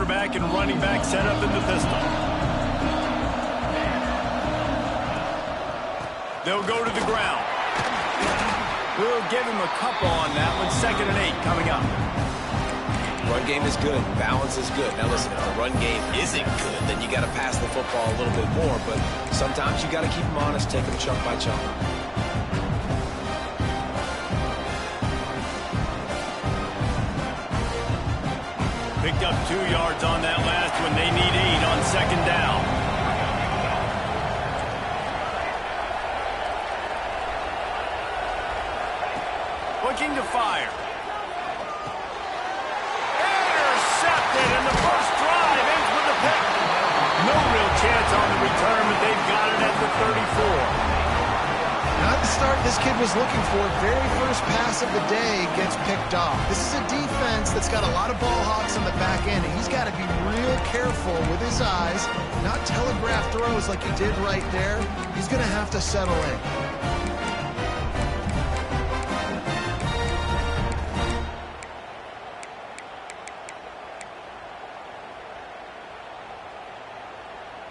quarterback and running back set up in the pistol. They'll go to the ground. We'll give him a couple on that one. 2nd and 8 coming up. Run game is good. Balance is good. Now listen, if the run game isn't good, then you got to pass the football a little bit more. But sometimes you got to keep them honest, take them chunk by chunk. Picked up 2 yards on that last one. They need 8 on 2nd down. Looking to fire. Intercepted, and the first drive ends with a pick. No real chance on the return, but they've got it at the 34. Not the start this kid was looking for. Very first pass of the day gets picked off. This is a defense that's got a lot of ball hawks on the back end, and he's got to be real careful with his eyes, not telegraph throws like he did right there. He's going to have to settle in.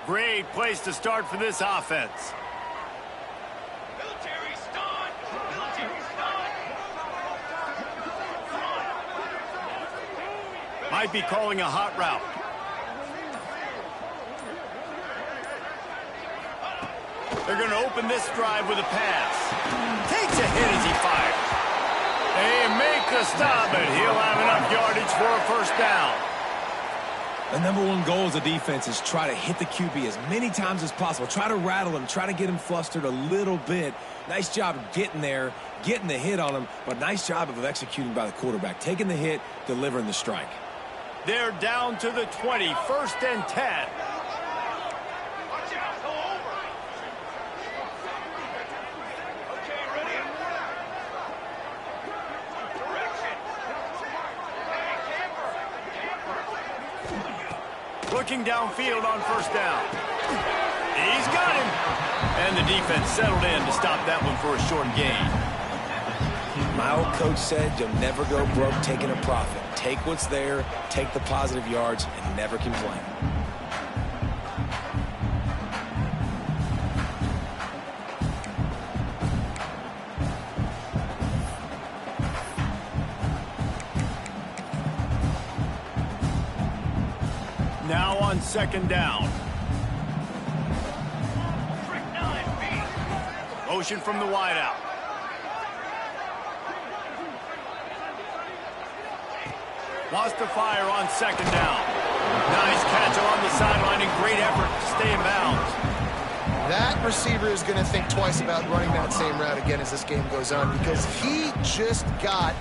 Great place to start for this offense. Might be calling a hot route. They're going to open this drive with a pass. Takes a hit as he fires. They make the stop, but he'll have enough yardage for a first down. The number one goal as a defense is try to hit the QB as many times as possible. Try to rattle him, try to get him flustered a little bit. Nice job of getting there, getting the hit on him, but nice job of executing by the quarterback. Taking the hit, delivering the strike. They're down to the 20, 1st and 10. Looking downfield on 1st down. He's got him. And the defense settled in to stop that one for a short gain. My old coach said you'll never go broke taking a profit. Take what's there, take the positive yards, and never complain. Now on 2nd down. Motion from the wideout. Wants to fire on 2nd down. Nice catch along the sideline and great effort to stay in bounds. That receiver is going to think twice about running that same route again as this game goes on because he just got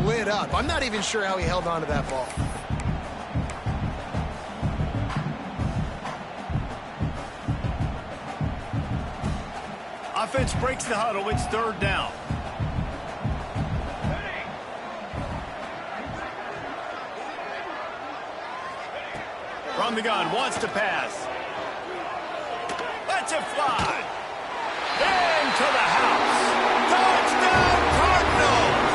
lit up. I'm not even sure how he held on to that ball. Offense breaks the huddle. It's 3rd down. From the gun, wants to pass. Lets it fly. Into the house. Touchdown, Cardinals!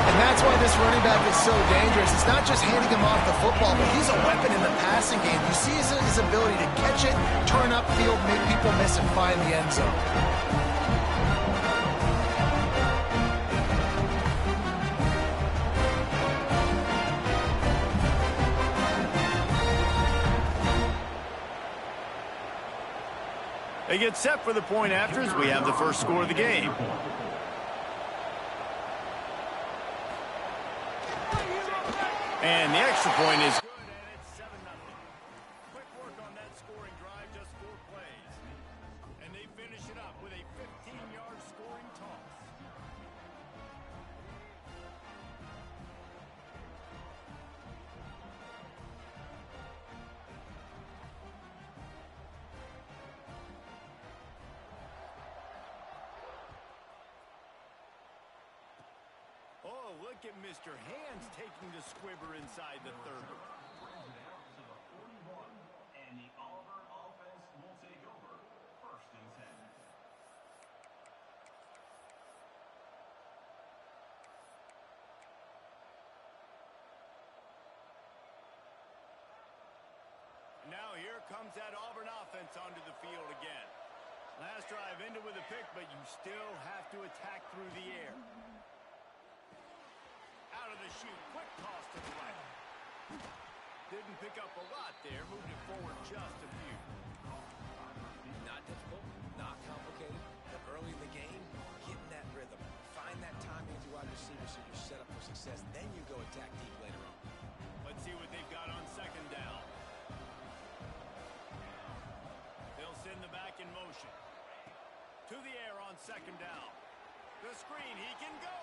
And that's why this running back is so dangerous. It's not just handing him off the football, but he's a weapon in the passing game. You see his ability to catch it, turn upfield, make people miss, and find the end zone. They get set for the point after as we have the first score of the game. And the extra point is good, and it's 7-0. Quick work on that scoring drive, just 4 plays. And they finish it up with a 15-yard scoring toss. Oh, look at Mr. Hands taking the squibber inside the 30. And the Auburn offense will take over 1st and 10. comes that Auburn offense onto the field again. Last drive ended with a pick, but you still have to attack through the air. Out of the chute, quick toss to the right. Didn't pick up a lot there, moved it forward just a few. Not difficult, not complicated, but early in the game, get in that rhythm. Find that timing with your wide receiver so you're set up for success. Then you go attack deep later on. Let's see what they've got on second down. They'll send the back in motion. To the air on second down. The screen, he can go!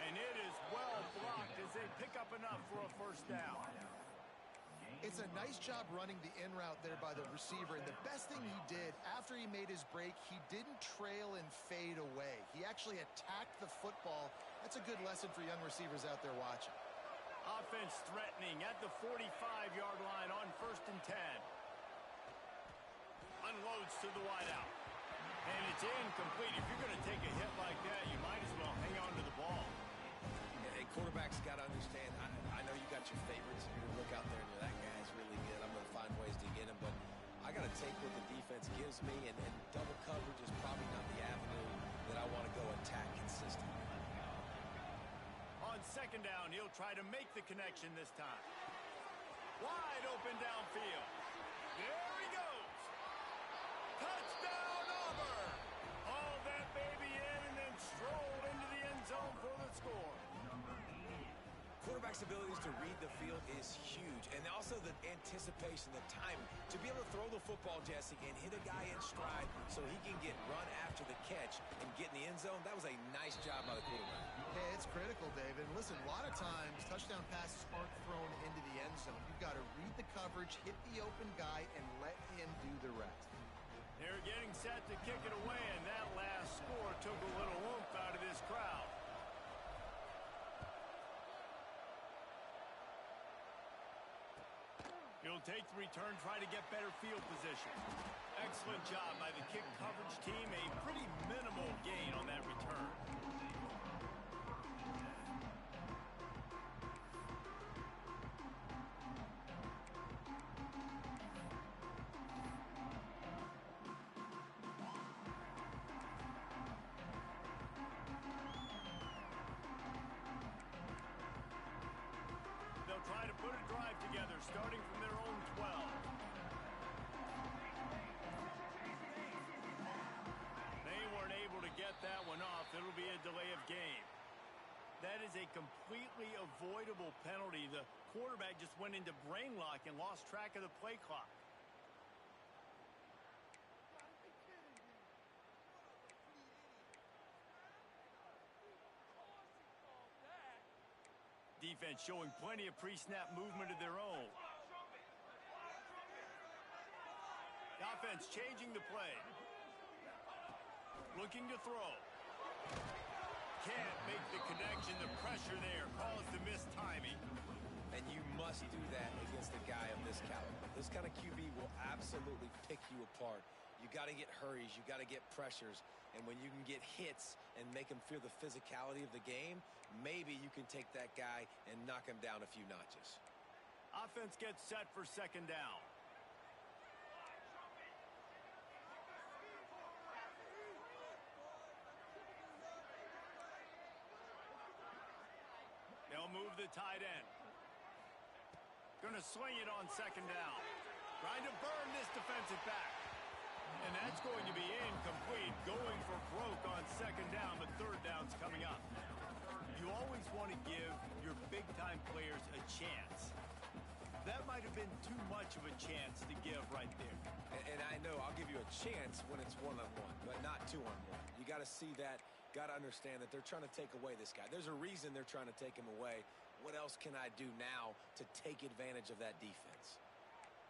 And it is well blocked as they pick up enough for a first down. It's a nice job running the in route there by the receiver, and the best thing he did after he made his break, he didn't trail and fade away. He actually attacked the football. That's a good lesson for young receivers out there watching. Offense threatening at the 45-yard line on 1st and 10. Unloads to the wideout. And it's incomplete. If you're going to take a hit like that, you might as well hang on to the ball. Hey, quarterbacks got to understand, I know you got your favorites. You're going to look out there and that guy's really good. I'm going to find ways to get him, but I got to take what the defense gives me, and double coverage is probably not the avenue that I want to go attack consistently. On second down, he'll try to make the connection this time. Wide open downfield. There he goes. Touchdown, Auburn! Hauled that baby in and then strolled into the end zone for the score. Quarterback's abilities to read the field is huge, and also the anticipation, the timing. To be able to throw the football, Jesse, and hit a guy in stride so he can get run after the catch and get in the end zone, that was a nice job by the quarterback. Hey, it's critical, David. And listen, a lot of times touchdown passes aren't thrown into the end zone. You've got to read the coverage, hit the open guy, and let him do the rest. They're getting set to kick it away, and that last score took a little oomph out of this crowd. He'll take the return, try to get better field position. Excellent job by the kick coverage team. A pretty minimal gain on that return. They'll try to put a drive together, starting from their own 12. They weren't able to get that one off. It'll be a delay of game. That is a completely avoidable penalty. The quarterback just went into brain lock and lost track of the play clock. Defense showing plenty of pre-snap movement of their own. The offense changing the play. Looking to throw. Can't make the connection. The pressure there caused the missed timing. And you must do that against a guy of this caliber. This kind of QB will absolutely pick you apart. You got to get hurries, you got to get pressures, and when you can get hits and make him feel the physicality of the game, maybe you can take that guy and knock him down a few notches. Offense gets set for second down. They'll move the tight end. Gonna swing it on second down. Trying to burn this defensive back. And that's going to be incomplete. Going for broke on second down, but third down's coming up. You always want to give your big-time players a chance. That might have been too much of a chance to give right there. And I know I'll give you a chance when it's one-on-one, but not two-on-one. You got to see that, got to understand that they're trying to take away this guy. There's a reason they're trying to take him away. What else can I do now to take advantage of that defense?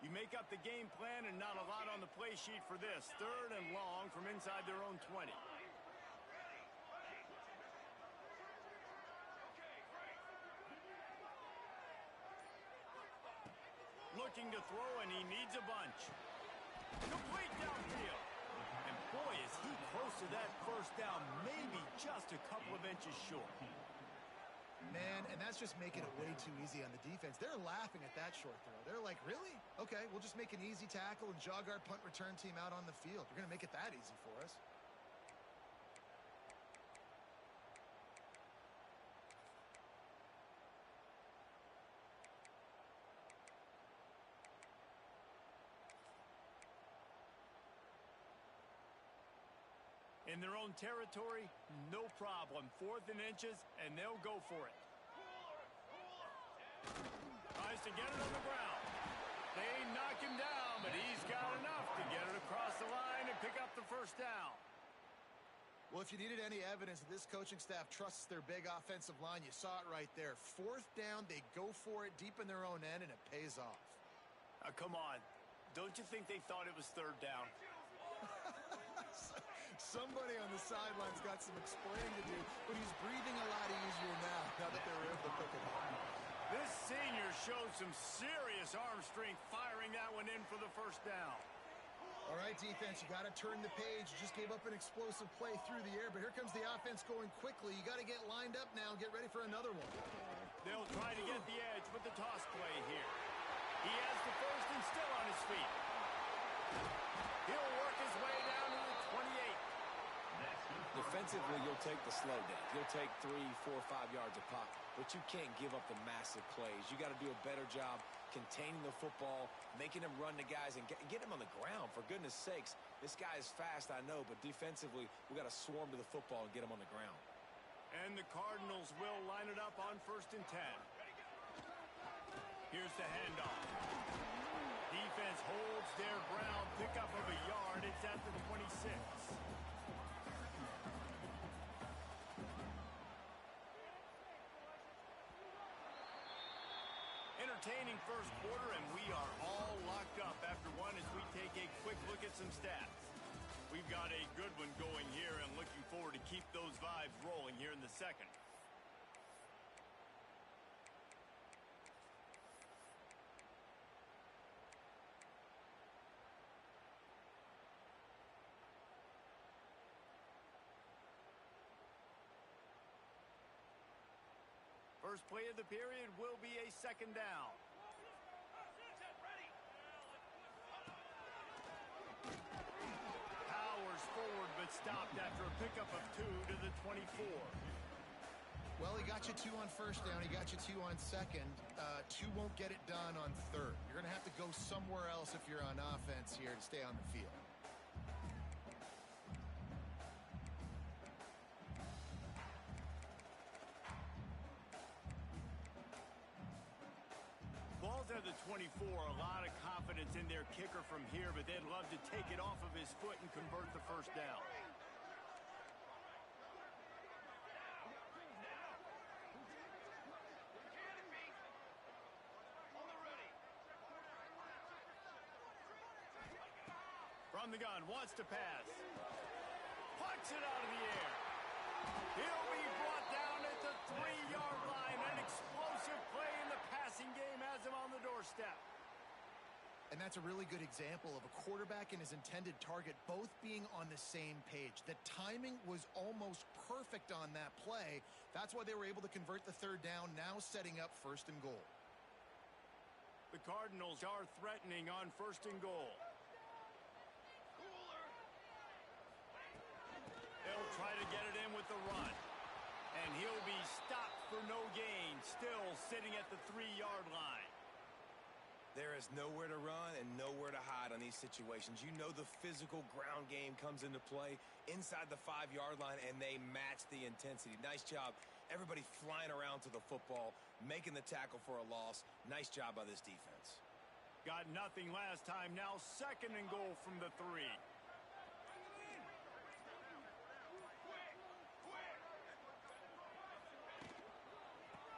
You make up the game plan and not a lot on the play sheet for this. Third and long from inside their own 20. Looking to throw, and he needs a bunch. Complete downfield. And boy, is he close to that first down, maybe just a couple of inches short. Man, And that's just making it way too easy on the defense. They're laughing at that short throw. They're like, really? Okay, we'll just make an easy tackle and jog our punt return team out on the field. You're going to make it that easy for us. In their own territory, no problem. 4th and inches, and they'll go for it. Tries to get it on the ground. They knock him down, but he's got enough to get it across the line and pick up the first down. Well, if you needed any evidence that this coaching staff trusts their big offensive line, you saw it right there. 4th down, they go for it deep in their own end, and it pays off. Come on. Don't you think they thought it was 3rd down? Somebody on the sidelines got some explaining to do, but he's breathing a lot easier now that they were able to pick it up. This senior showed some serious arm strength firing that one in for the first down. All right, defense, you got to turn the page. You just gave up an explosive play through the air, but here comes the offense going quickly. You got to get lined up now and get ready for another one. They'll try to get the edge with the toss play here. He has the first and still on his feet. He'll work his way down to the 28. Defensively, you'll take the slow down. You'll take 3, 4, 5 yards a pop, but you can't give up the massive plays. You got to do a better job containing the football, making him run the guys, and get him on the ground. For goodness sakes, this guy is fast, I know, but defensively, we got to swarm to the football and get him on the ground. And the Cardinals will line it up on 1st and 10. Here's the handoff. Defense holds their ground, pickup of a yard. It's at the 26. Entertaining first quarter, and we are all locked up after one as we take a quick look at some stats. We've got a good one going here and looking forward to keep those vibes rolling here in the second. First play of the period will be a 2nd down. Powers forward but stopped after a pickup of 2 to the 24. Well, he got you 2 on 1st down. He got you 2 on 2nd. 2 won't get it done on 3rd. You're going to have to go somewhere else if you're on offense here to stay on the field. Ball's at the 24. A lot of confidence in their kicker from here, but they'd love to take it off of his foot and convert the first down. From the gun, wants to pass. Puts it out of the air. He'll be brought down at the 3-yard line. An explosive play in the passing game has him on the doorstep. And that's a really good example of a quarterback and his intended target both being on the same page. The timing was almost perfect on that play. That's why they were able to convert the 3rd down, now setting up 1st and goal. The Cardinals are threatening on 1st and goal. They'll try to get it in with the run. And he'll be stopped for no gain, still sitting at the 3-yard line. There is nowhere to run and nowhere to hide on these situations. You know the physical ground game comes into play inside the 5-yard line, and they match the intensity. Nice job. Everybody flying around to the football, making the tackle for a loss. Nice job by this defense. Got nothing last time. Now 2nd and goal from the 3.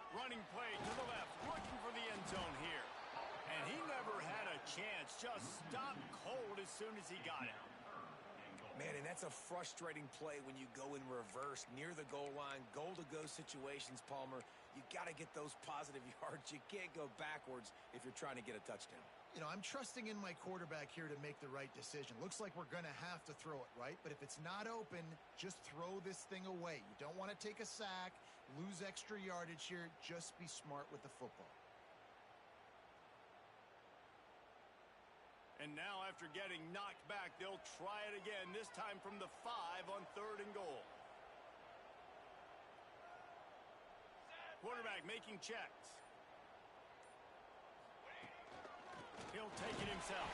Running play to the left, looking for the end zone here. And he never had a chance, just stopped cold as soon as he got it. Man, and that's a frustrating play when you go in reverse near the goal line, goal-to-go situations, Palmer. You got to get those positive yards. You can't go backwards if you're trying to get a touchdown. You know, I'm trusting in my quarterback here to make the right decision. Looks like we're going to have to throw it, right? But if it's not open, just throw this thing away. You don't want to take a sack. Lose extra yardage here. Just be smart with the football. And now after getting knocked back, they'll try it again, this time from the 5 on 3rd and goal. Quarterback making checks. He'll take it himself.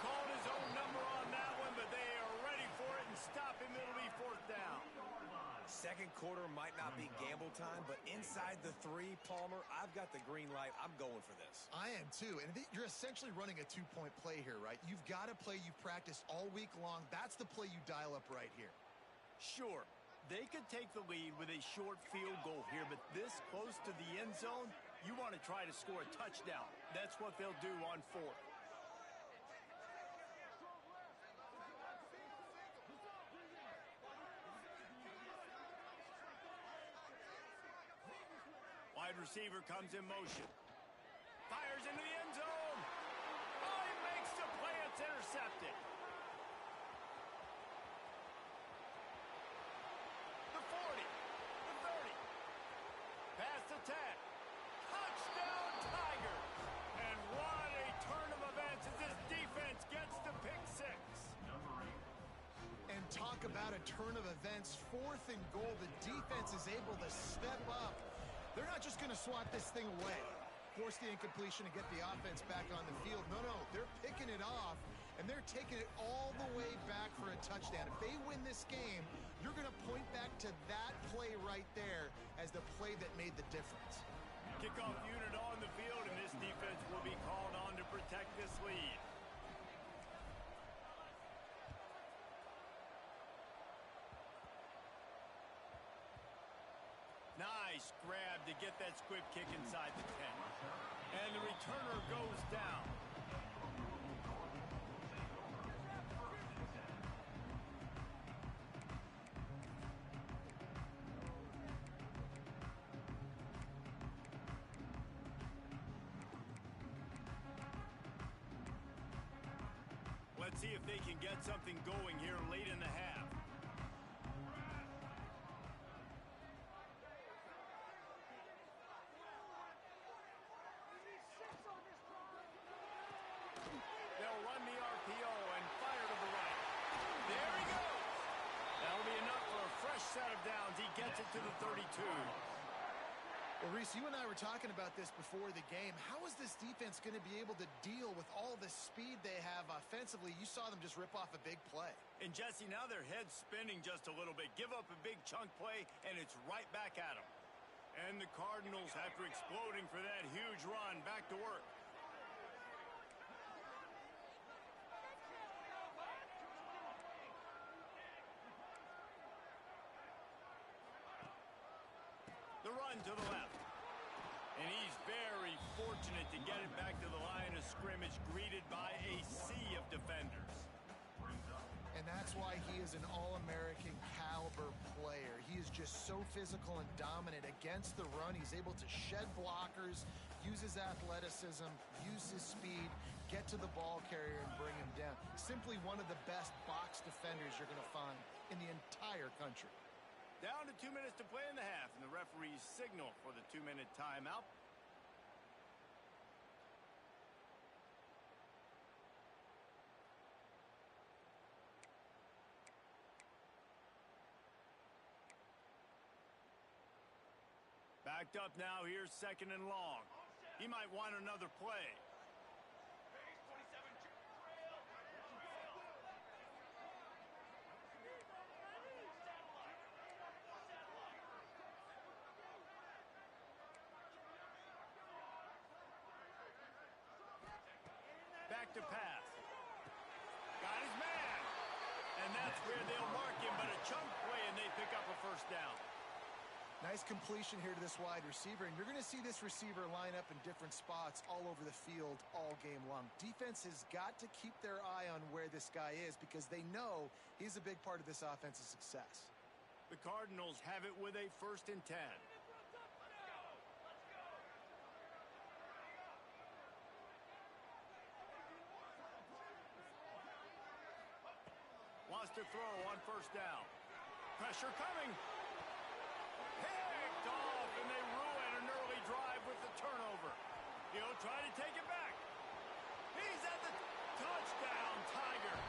Called his own number on that one, but they are ready for it and stop him. It'll be 4th down. Second quarter might not be gamble time, but inside the 3, Palmer, I've got the green light. I'm going for this. I am too, and you're essentially running a 2-point play here, right? You've got a play you've practiced all week long. That's the play you dial up right here. Sure, they could take the lead with a short field goal here, but this close to the end zone, you want to try to score a touchdown. That's what they'll do on 4th. Wide receiver comes in motion. Fires into the end zone. Oh, he makes the play. It's intercepted. The 40. The 30. Past the 10. Touchdown, Tigers. And what a turn of events as this defense gets the pick 6. And talk about a turn of events. 4th and goal. The defense is able to step up. They're not just going to swat this thing away, force the incompletion and get the offense back on the field. No, they're picking it off, and they're taking it all the way back for a touchdown. If they win this game, you're going to point back to that play right there as the play that made the difference. Kickoff unit on the field, and this defense will be called on to protect this lead. Nice grab to get that squib kick inside the 10. And the returner goes down. Let's see if they can get something going here late in the half. They'll run the RPO and fire to the right. There he goes. That'll be enough for a fresh set of downs. He gets it to the 32. Well, Reese, you and I were talking about this before the game. How is this defense going to be able to deal with all the speed they have offensively? You saw them just rip off a big play. And, Jesse, now their head's spinning just a little bit. Give up a big chunk play, and it's right back at them. And the Cardinals, after exploding for that huge run, back to work. The run to the left. And he's very fortunate to get it back to the line of scrimmage, greeted by a sea of defenders. And that's why he is an All-American caliber player. He is just so physical and dominant against the run. He's able to shed blockers, use his athleticism, use his speed, get to the ball carrier and bring him down. Simply one of the best box defenders you're going to find in the entire country. Down to 2 minutes to play in the half, and the referees signal for the 2-minute timeout. Backed up now, here's 2nd and long. He might want another play. Back to pass. Got his man. And that's where they'll mark him, but a chunk play, and they pick up a 1st down. Nice completion here to this wide receiver, and you're going to see this receiver line up in different spots all over the field all game long. Defense has got to keep their eye on where this guy is because they know he's a big part of this offense's success. The Cardinals have it with a 1st and 10. Wants to throw on 1st down. Pressure coming. Picked try to take it back. He's at the touchdown, Tigers.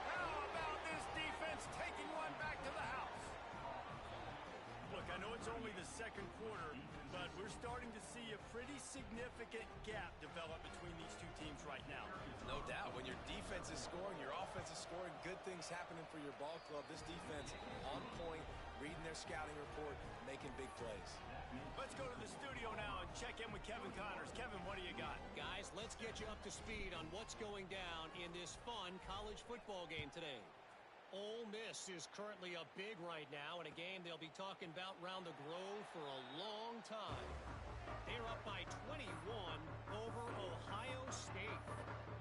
How about this defense taking one back to the house? Look, I know it's only the second quarter, but we're starting to see a pretty significant gap develop between these two teams right now. No doubt. When your defense is scoring, your offense is scoring, good things happening for your ball club. This defense on point, reading their scouting report, making big plays. Let's go to the studio now and check in with Kevin Connors. Kevin, what do you got? Guys, let's get you up to speed on what's going down in this fun college football game today. Ole Miss is currently up big right now in a game they'll be talking about round the Grove for a long time. They're up by 21 over Ohio State.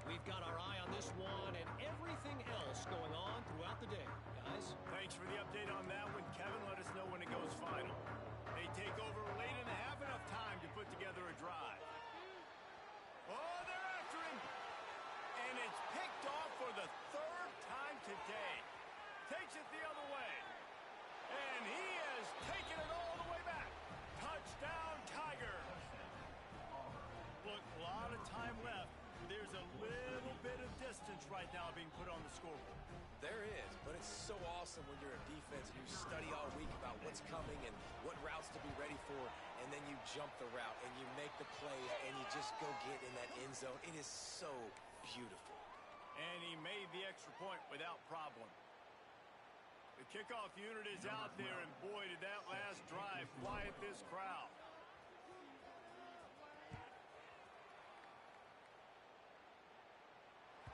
We've got our eye on this one and everything else going on throughout the day. Guys? Thanks for the update on that one, Kevin. Let us know when it goes final. They take over late and have enough time to put together a drive. Oh, they're after him. And it's picked off for the third time today. Takes it the other way. And he has taken it all the way back. Touchdown, Tigers. Look, a lot of time left. There's a little bit of distance right now being put on the scoreboard. There is, but it's so awesome when you're a defense and you study all week about what's coming and what routes to be ready for, and then you jump the route and you make the plays and you just go get in that end zone. It is so beautiful. And he made the extra point without problem. The kickoff unit is out there, and boy, did that last drive quiet this crowd.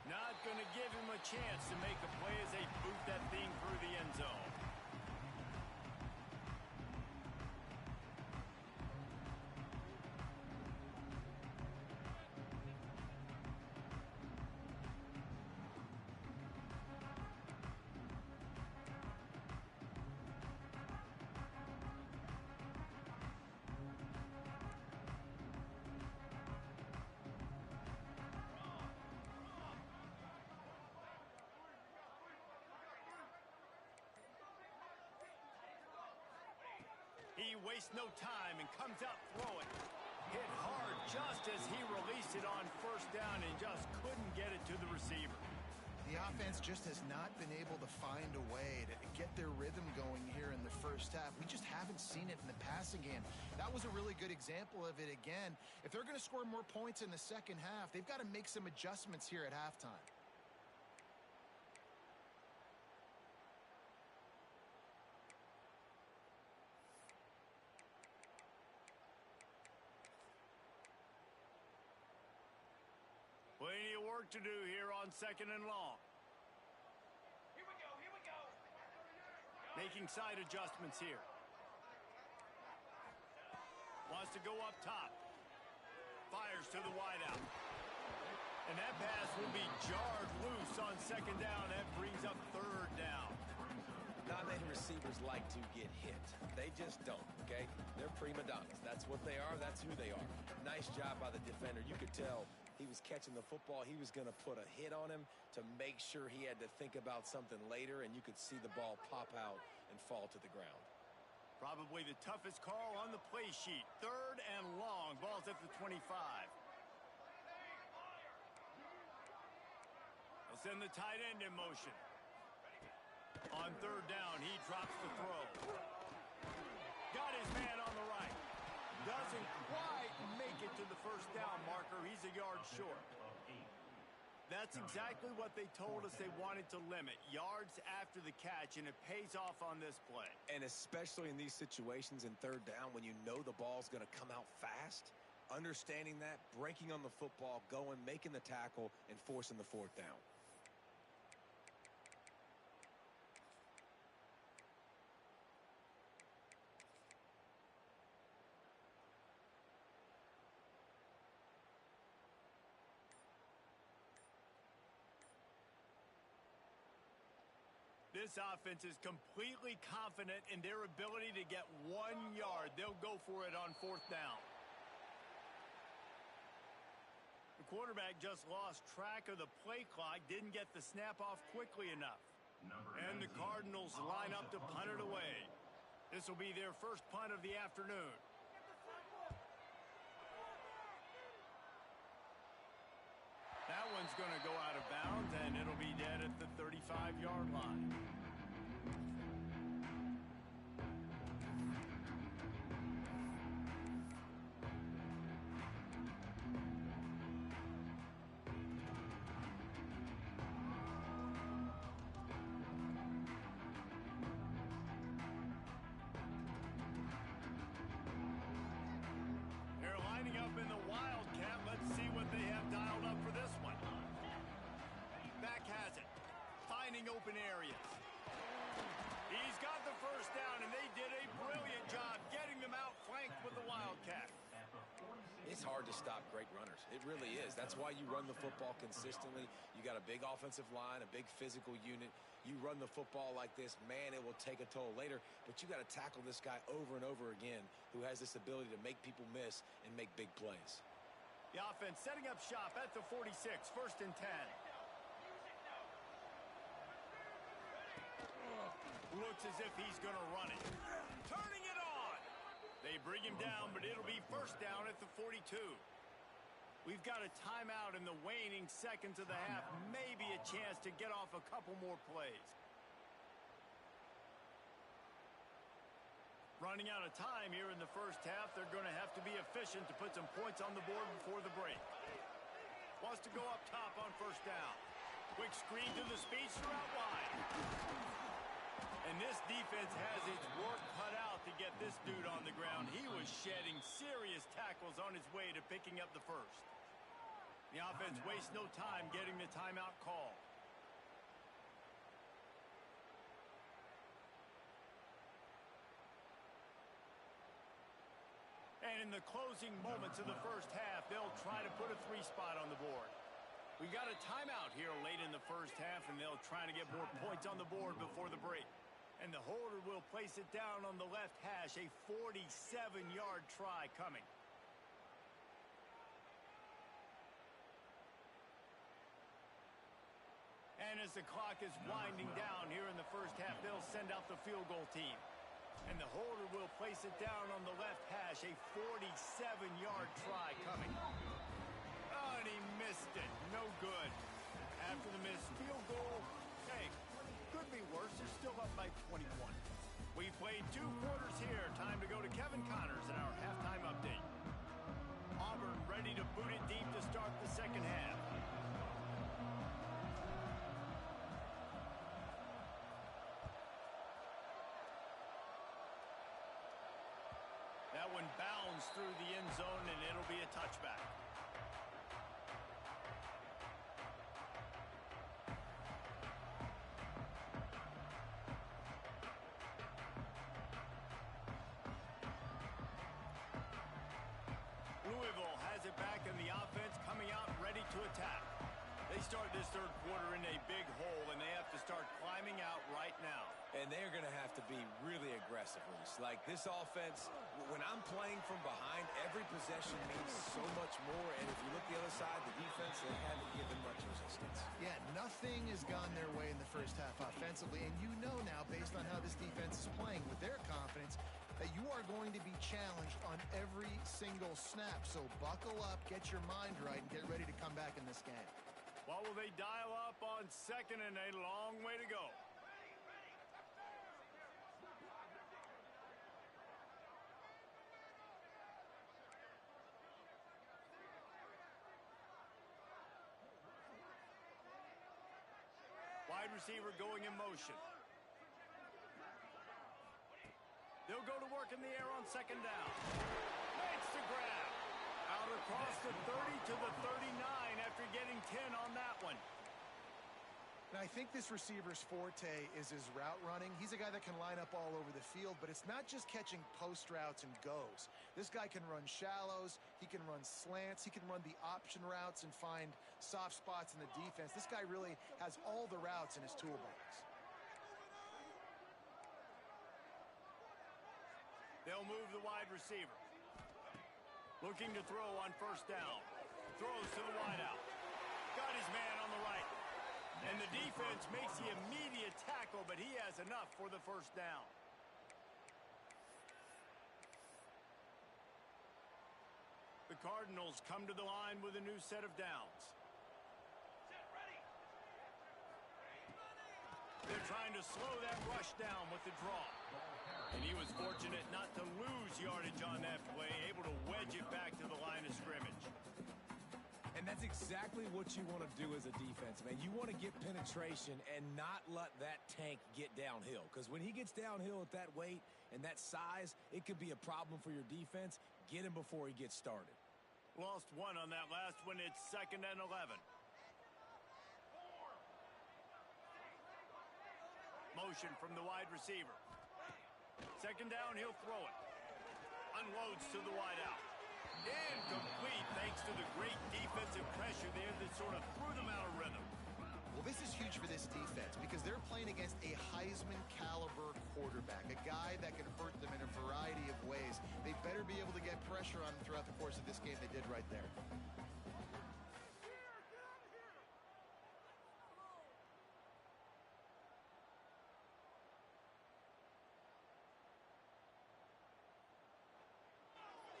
Not going to give him a chance to make a play as they boot that thing through the end zone. He wastes no time and comes out throwing. Hit hard just as he released it on first down and just couldn't get it to the receiver. The offense just has not been able to find a way to get their rhythm going here in the first half. We just haven't seen it in the passing game. That was a really good example of it again. If they're going to score more points in the second half, they've got to make some adjustments here at halftime. Plenty of work to do here on second and long. Here we go. Making side adjustments here. Wants to go up top. Fires to the wideout. And that pass will be jarred loose on second down. That brings up third down. Not many receivers like to get hit. They just don't, okay? They're prima donnas. That's what they are. That's who they are. Nice job by the defender. You could tell he was catching the football. He was going to put a hit on him to make sure he had to think about something later, and you could see the ball pop out and fall to the ground. Probably the toughest call on the play sheet. Third and long. Ball's at the 25. They'll send the tight end in motion. On third down, he drops the throw. Got his man on the right. Doesn't quite make it to the first down marker. He's a yard short. That's exactly what they told us they wanted to limit. Yards after the catch, and it pays off on this play. And especially in these situations in third down when you know the ball's going to come out fast, understanding that, breaking on the football, going, making the tackle, and forcing the fourth down. This offense is completely confident in their ability to get 1 yard. They'll go for it on fourth down. The quarterback just lost track of the play clock, didn't get the snap off quickly enough. And the Cardinals line up to punt it away. This will be their first punt of the afternoon. going to go out of bounds, and it'll be dead at the 35-yard line. They're lining up in the Wildcat. Let's see what they have dialed up for this one. Back has it. Finding open areas. He's got the first down, and they did a brilliant job getting them out flanked with the Wildcat. It's hard to stop great runners. It really is. That's why you run the football consistently. You got a big offensive line, a big physical unit. You run the football like this, man, it will take a toll later. But you got to tackle this guy over and over again who has this ability to make people miss and make big plays. The offense setting up shop at the 46, 1st and 10. Looks as if he's going to run it. Turning it on. They bring him down, but it'll be 1st down at the 42. We've got a timeout in the waning seconds of the half. Maybe a chance to get off a couple more plays. Running out of time here in the first half. They're going to have to be efficient to put some points on the board before the break. Wants to go up top on 1st down. Quick screen to the speedster out wide. And this defense has its work cut out to get this dude on the ground. He was shedding serious tackles on his way to picking up the first. The offense wastes no time getting the timeout call. And in the closing moments of the first half, they'll try to put a 3 spot on the board. We got a timeout here late in the first half, and they'll try to get more points on the board before the break. And the holder will place it down on the left hash, a 47-yard try coming. And as the clock is winding down here in the first half, they'll send out the field goal team. And the holder will place it down on the left hash, a 47-yard try coming. Oh, and he missed it. No good. After the missed field goal, hey, could be worse. They're still up by 21. We played 2 quarters here. Time to go to Kevin Connors in our halftime update. Auburn ready to boot it deep to start the second half. That one bounds through the end zone, and it'll be a touchback. Louisville has it back, and the offense coming out ready to attack. They start this third quarter in a big hole, and they have to start climbing out right now. And they're going to have to be really aggressive, Reese. Like this offense, when I'm playing from behind, every possession means so much more. And if you look the other side, the defense, they haven't given much resistance. Yeah, nothing has gone their way in the first half offensively. And you know now, based on how this defense is playing with their confidence, that you are going to be challenged on every single snap. So buckle up, get your mind right, and get ready to come back in this game. What will they dial up on 2nd and a long way to go? Wide receiver going in motion. They'll go to work in the air on 2nd down. Makes the grab. Out across the 30 to the 39 after getting 10 on that one. And I think this receiver's forte is his route running. He's a guy that can line up all over the field, but it's not just catching post routes and goes. This guy can run shallows, he can run slants, he can run the option routes and find soft spots in the defense. This guy really has all the routes in his toolbox. They'll move the wide receiver. Looking to throw on 1st down. Throws to the wideout. Got his man on the right. And the defense makes the immediate tackle, but he has enough for the 1st down. The Cardinals come to the line with a new set of downs. trying to slow that rush down with the draw. And he was fortunate not to lose yardage on that play, able to wedge it back to the line of scrimmage. And that's exactly what you want to do as a defense, man. You want to get penetration and not let that tank get downhill. Because when he gets downhill at that weight and that size, it could be a problem for your defense. Get him before he gets started. Lost one on that last one. It's 2nd and 11. Motion from the wide receiver. 2nd down, he'll throw it. Unloads to the wide out. Incomplete thanks to the great defensive pressure there that sort of threw them out of rhythm. Well, this is huge for this defense because they're playing against a Heisman-caliber quarterback, a guy that can hurt them in a variety of ways. They better be able to get pressure on them throughout the course of this game. They did right there.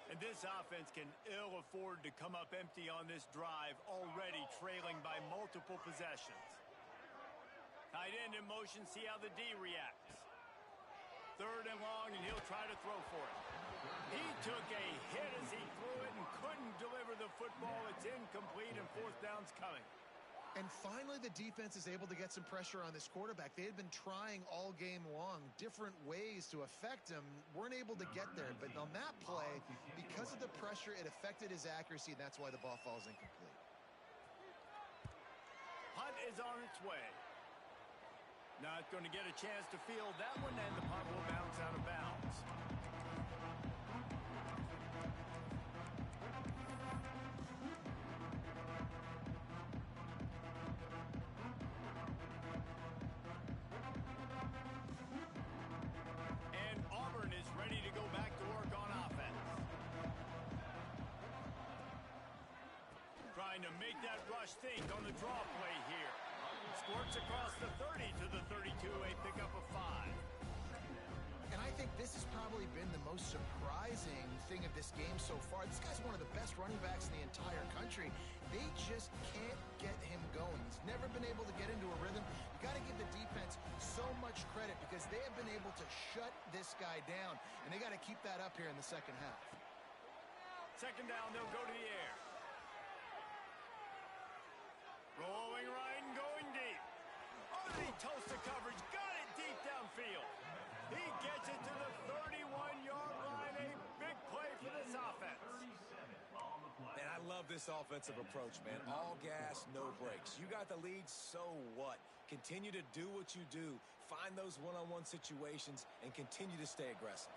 And this offense can ill afford to come up empty on this drive, already trailing by multiple possessions. Tight end in motion, see how the D reacts. 3rd and long, and he'll try to throw for it. He took a hit as he threw it and couldn't deliver the football. It's incomplete, and 4th down's coming. And finally, the defense is able to get some pressure on this quarterback. They had been trying all game long, different ways to affect him, weren't able to get there. But on that play, because of the pressure, it affected his accuracy, and that's why the ball falls incomplete. Punt is on its way. Not going to get a chance to field that one, and the punt will bounce out of bounds. Ready to go back to work on offense. Trying to make that rush think on the draw play here. Squirts across the 30 to the 32, a pickup of 5. And I think this has probably been the most surprising thing of this game so far. This guy's one of the best running backs in the entire country. They just can't get him going. He's never been able to get into a rhythm. You got to give the defense so much credit because they have been able to shut this guy down, and they got to keep that up here in the second half. 2nd down, they'll go to the air. Rolling right and going deep. Underneath Tulsa coverage, got it deep downfield. He gets it to the 31-yard line. A big play for this offense. And I love this offensive approach, man. All gas, no brakes. You got the lead, so what? Continue to do what you do. Find those one-on-one situations and continue to stay aggressive.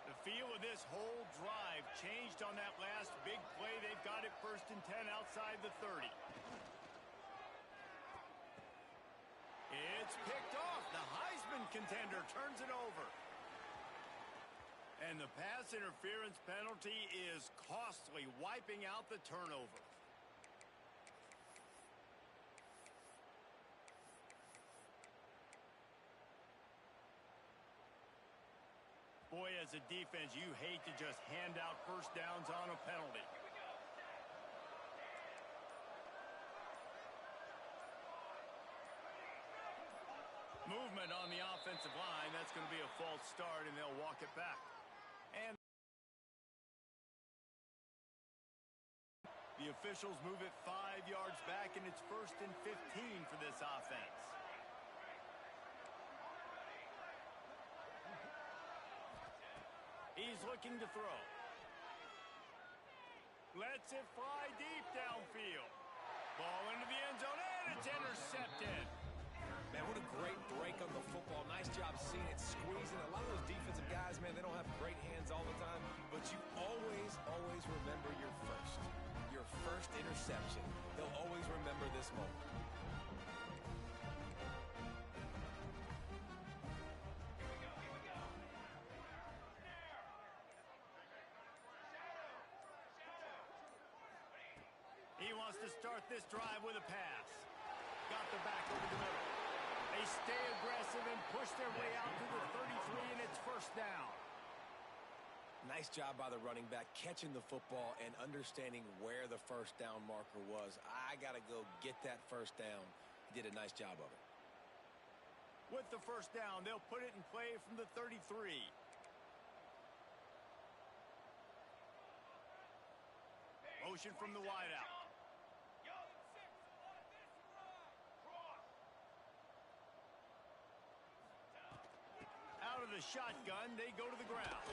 The feel of this whole drive changed on that last big play. They've got it 1st and 10 outside the 30. It's picked off. The Heisman contender turns it over. And the pass interference penalty is costly, wiping out the turnover. Boy, as a defense, you hate to just hand out 1st downs on a penalty. Movement on the offensive line. That's going to be a false start, and they'll walk it back. And the officials move it 5 yards back, and it's 1st and 15 for this offense. He's looking to throw. Lets it fly deep downfield. Ball into the end zone, and it's intercepted. Man, what a great break on the football. Nice job seeing it squeezing. A lot of those defensive guys, man, they don't have great hands all the time, but you always remember your first interception. They'll always remember this moment. He wants to start this drive with a pass. Got the back over the middle. They stay aggressive and push their way out to the 33, and it's 1st down. Nice job by the running back catching the football and understanding where the 1st down marker was. I got to go get that 1st down. He did a nice job of it. With the first down, they'll put it in play from the 33. Motion from the wideout. Out of the shotgun, they go to the ground.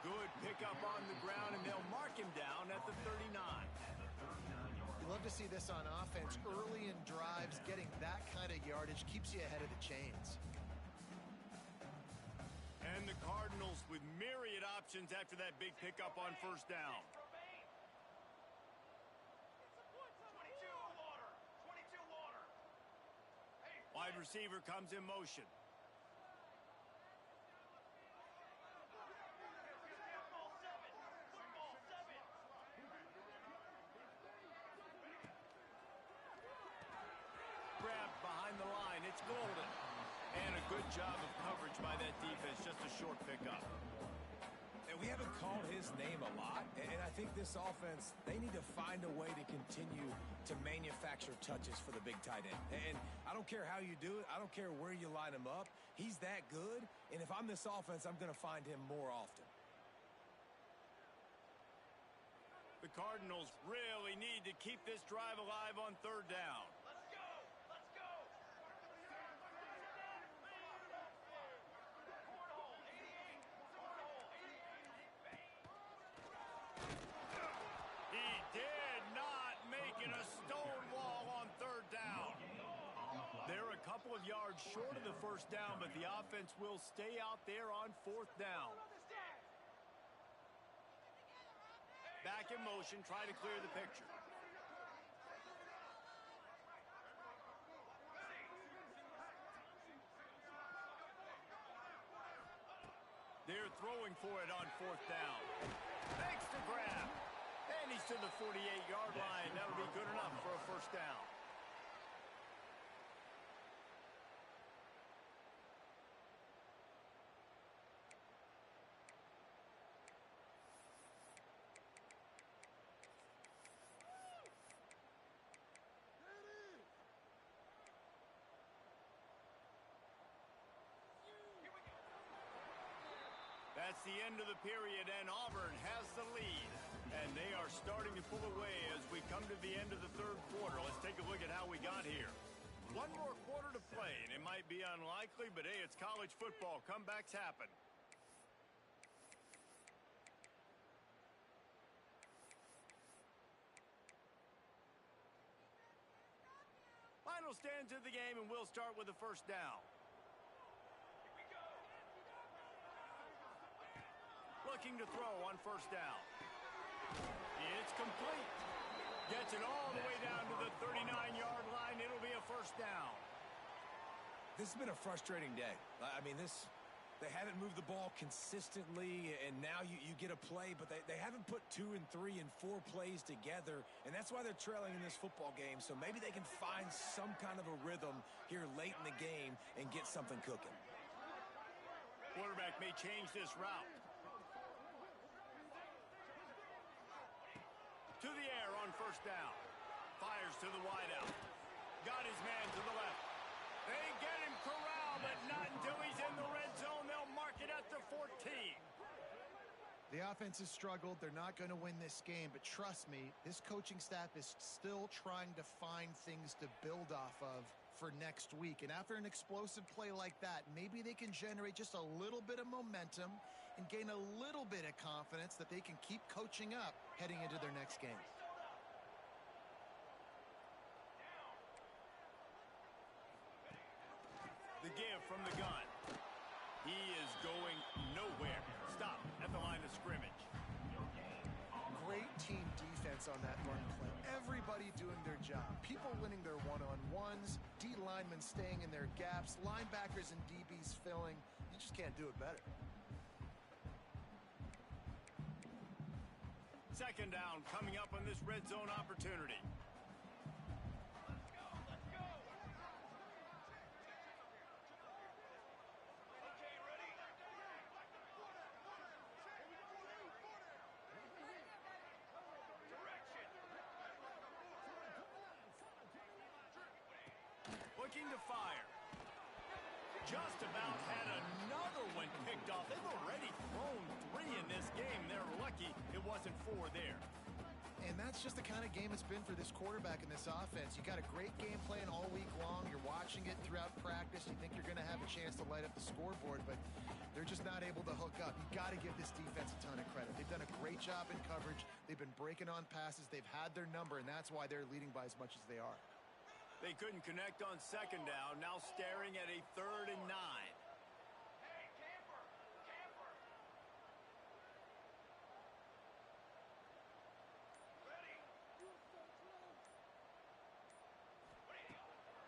Good pickup on the ground, and they'll mark him down at the 39. You love to see this on offense. Early in drives, getting that kind of yardage keeps you ahead of the chains. And the Cardinals with myriad options after that big pickup on first down. 22 water. 22 water. Wide receiver comes in motion. Grabbed behind the line. It's Golden. And a good job of coverage by that defense. Just a short pickup. And we haven't called his name a lot, and I think this offense, they need to find a way to continue to manufacture touches for the big tight end. And I don't care how you do it. I don't care where you line him up. He's that good, and if I'm this offense, I'm going to find him more often. The Cardinals really need to keep this drive alive on third down. Let's go. Let's go. Cornhole 88. Cornhole 88. He did not make it a stone wall on third down. They're a couple of yards short of the first down, but the offense will stay out there on fourth down. Back in motion, try to clear the picture. They're throwing for it on fourth down. Makes the grab. And he's to the 48-yard line. That'll be good enough for a first down. That's the end of the period, and Auburn has the lead. And they are starting to pull away as we come to the end of the third quarter. Let's take a look at how we got here. One more quarter to play, and it might be unlikely, but hey, it's college football. Comebacks happen. Final stands of the game, and we'll start with the first down. Looking to throw on first down. It's complete. Gets it all the way down to the 39-yard line. It'll be a first down. This has been a frustrating day. I mean, they haven't moved the ball consistently, and now you get a play, but they haven't put 2 and 3 and 4 plays together, and that's why they're trailing in this football game. So maybe they can find some kind of a rhythm here late in the game and get something cooking. Quarterback may change this route. To the air on first down. Fires to the wideout. Got his man to the left. They get him corralled, but not until he's in the red zone. They'll mark it at the 14. The offense has struggled. They're not going to win this game, but trust me, this coaching staff is still trying to find things to build off of for next week. And after an explosive play like that, maybe they can generate just a little bit of momentum and gain a little bit of confidence that they can keep coaching up heading into their next game. The give from the gun. He is going nowhere. Stop at the line of scrimmage. Great team defense on that run play. Everybody doing their job. People winning their one-on-ones, D linemen staying in their gaps, linebackers and DBs filling. You just can't do it better. Second down coming up on this red zone opportunity. Looking to fire. just about had another one picked off. They've already thrown 3 in this game. They're lucky it wasn't 4 there. And that's just the kind of game it's been for this quarterback in this offense. You got a great game plan all week long. You're watching it throughout practice. You think you're going to have a chance to light up the scoreboard, but they're just not able to hook up. You got to give this defense a ton of credit. They've done a great job in coverage. They've been breaking on passes. They've had their number, and that's why they're leading by as much as they are. They couldn't connect on 2nd down. Now staring at a 3rd and 9.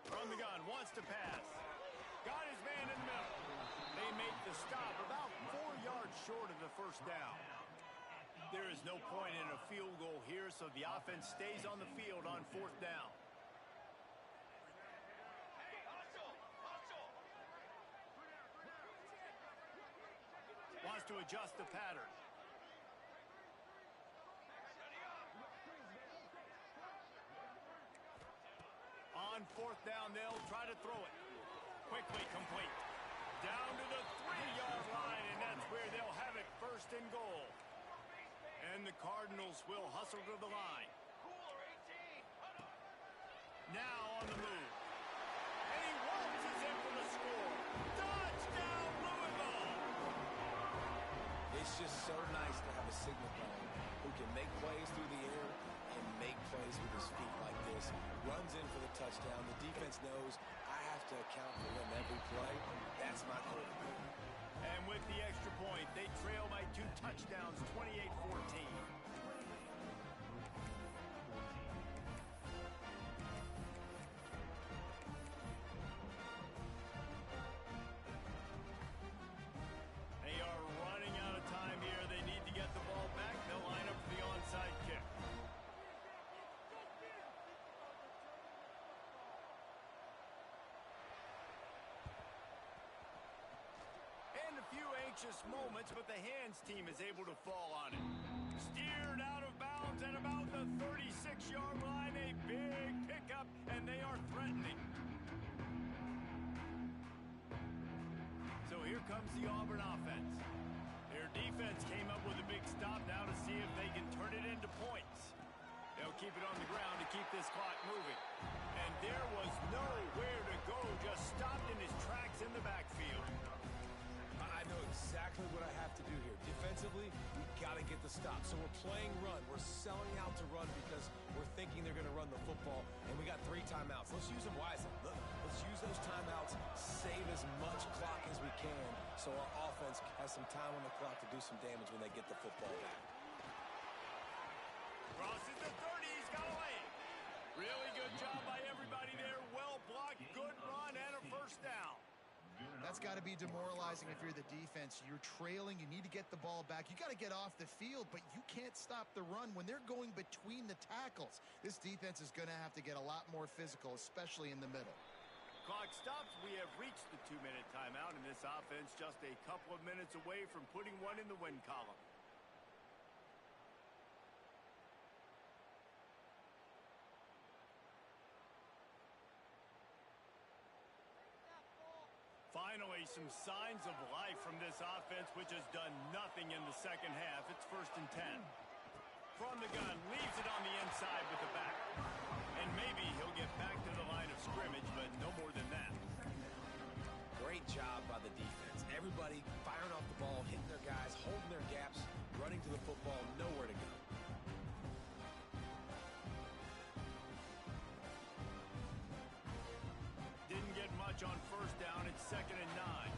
From the gun, wants to pass. Got his man in the middle. They make the stop about 4 yards short of the 1st down. There is no point in a field goal here, so the offense stays on the field on 4th down. Wants to adjust the pattern. On 4th down, they'll try to throw it. Quickly complete. Down to the 3-yard line, and that's where they'll have it 1st and goal. And the Cardinals will hustle to the line. Now on the move. And he waltzes in for the score. Touchdown, Louisville! It's just so nice to have a signal guy who can make plays through the air and make plays with his feet like this. Runs in for the touchdown. The defense knows I have to account for him every play. That's my quarterback. And with the extra point, they trail by 2 touchdowns, 28-14. They are running out of time here. They need to get the ball back. They'll line up for the onside kick. And a few anxious moments, but the hands team is able to fall on it. Steered out of bounds at about the 36-yard line. A big pickup, and they are threatening. So here comes the Auburn offense. Their defense came up with a big stop now to see if they can turn it into points. They'll keep it on the ground to keep this clock moving. And there was nowhere to go, just stopped in his tracks in the backfield. I know exactly what I have to do here. Defensively, we got to get the stop. So we're playing run. We're selling out to run because we're thinking they're going to run the football, and we got 3 timeouts. Let's use them wisely. Let's use those timeouts, save as much clock as we can so our offense has some time on the clock to do some damage when they get the football back. Crosses the 30. He's got a lane. Really good job by everybody there. Well blocked, good run, and a 1st down. That's got to be demoralizing if you're the defense. You're trailing. You need to get the ball back. You got to get off the field, but you can't stop the run when they're going between the tackles. This defense is going to have to get a lot more physical, especially in the middle. Clock stops. We have reached the 2-minute timeout, and this offense just a couple of minutes away from putting one in the win column. Finally, some signs of life from this offense, which has done nothing in the 2nd half. It's 1st and 10. From the gun, leaves it on the inside with the back. And maybe he'll get back to the line of scrimmage, but no more than that. Great job by the defense. Everybody firing off the ball, hitting their guys, holding their gaps, running to the football, nowhere to go. Didn't get much on 1st down. It's 2nd and 9.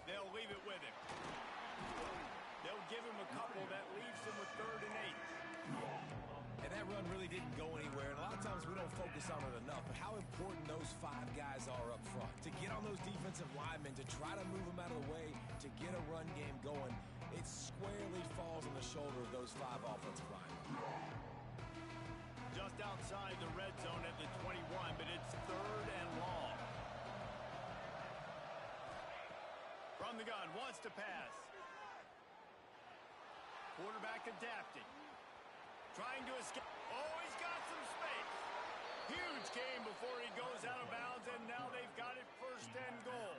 They'll leave it with him. They'll give him a couple. That leaves him with 3rd and 8. And that run really didn't go anywhere. And a lot of times we don't focus on it enough. But how important those 5 guys are up front. To get on those defensive linemen, to try to move them out of the way, to get a run game going, it squarely falls on the shoulder of those 5 offensive linemen. Just outside the red zone at the 21, but it's 3rd and long. From the gun, wants to pass. Quarterback adapting. Trying to escape. Oh, he's got some space. Huge game before he goes out of bounds, and now they've got it 1st and goal.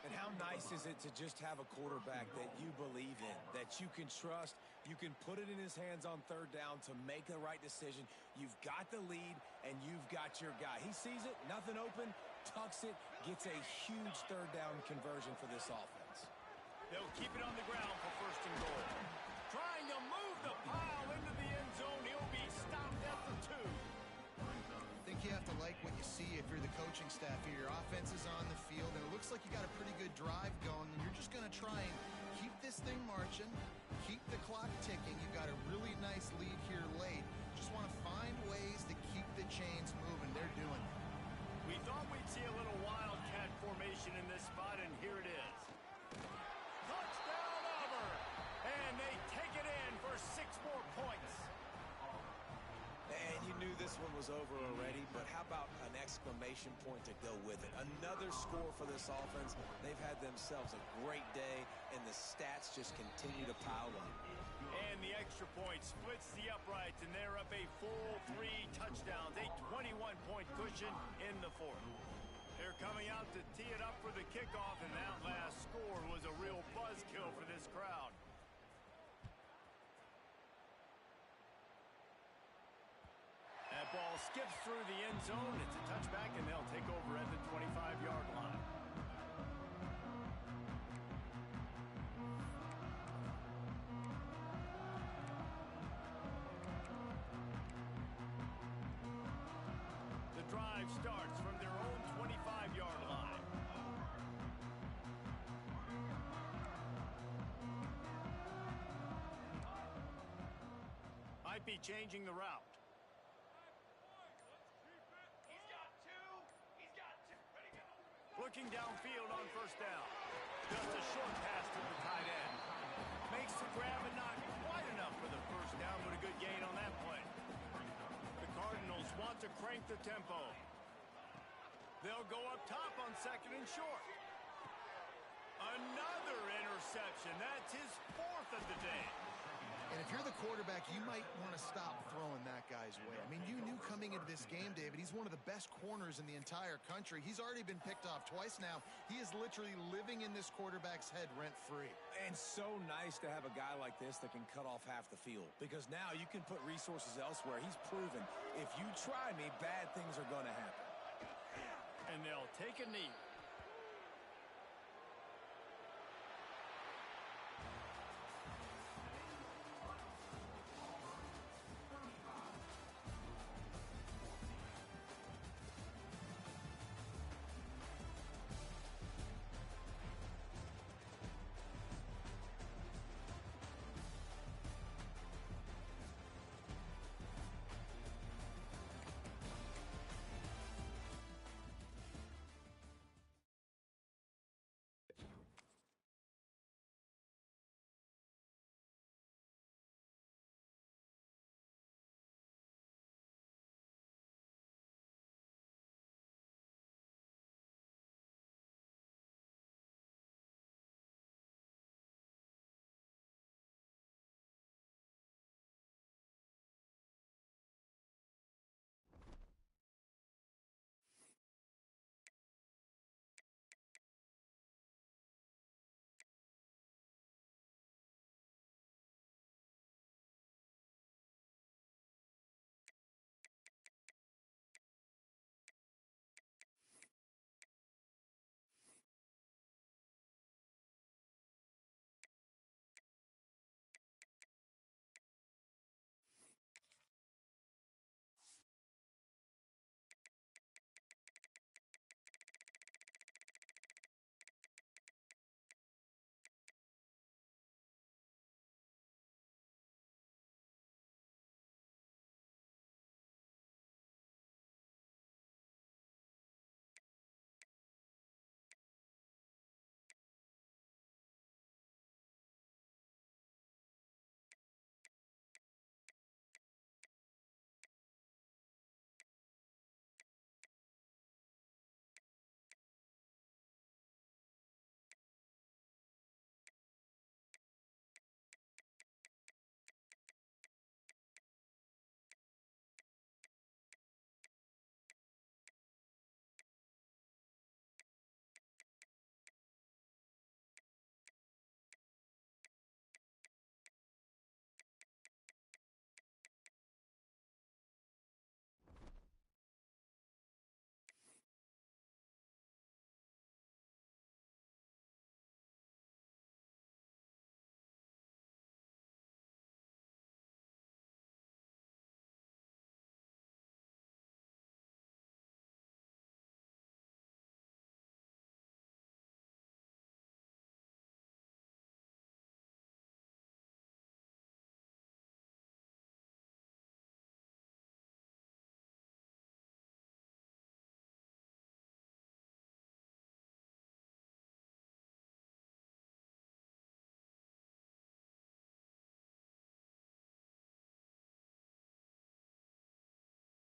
And how nice is it to just have a quarterback that you believe in, that you can trust, you can put it in his hands on 3rd down to make the right decision. You've got the lead, and you've got your guy. He sees it, nothing open, tucks it, gets a huge 3rd down conversion for this offense. They'll keep it on the ground for 1st and goal. Trying to move the pile into the end zone. He'll be stopped at the 2. I think you have to like what you see if you're the coaching staff here. Your offense is on the field, and it looks like you got a pretty good drive going, and you're just going to try and keep this thing marching, keep the clock ticking. You've got a really nice lead here late. Just want to find ways to keep the chains moving. They're doing it. We thought we'd see a little wildcat formation in this spot, and here it is. Touchdown, Auburn! And they take it in for 6 more points. And you knew this one was over already, but how about an exclamation point to go with it? Another score for this offense. They've had themselves a great day, and the stats just continue to pile up. And the extra point splits the uprights, and they're up a full 3 touchdowns, a 21-point cushion in the 4th. They're coming out to tee it up for the kickoff, and that last score was a real buzzkill for this crowd. That ball skips through the end zone. It's a touchback, and they'll take over at the 25-yard line. The drive starts from their own 25-yard line. Might be changing the route. Looking downfield on 1st down. Just a short pass to the tight end. Makes the grab and not quite enough for the 1st down, but a good gain on that play. The Cardinals want to crank the tempo. They'll go up top on 2nd and short. Another interception. That's his 4th of the day. And if you're the quarterback, you might want to stop throwing that guy's way. I mean, you knew coming into this game, David, he's one of the best corners in the entire country. He's already been picked off twice now. He is literally living in this quarterback's head rent-free. And so nice to have a guy like this that can cut off half the field, because now you can put resources elsewhere. He's proven if you try me, bad things are going to happen. And they'll take a knee.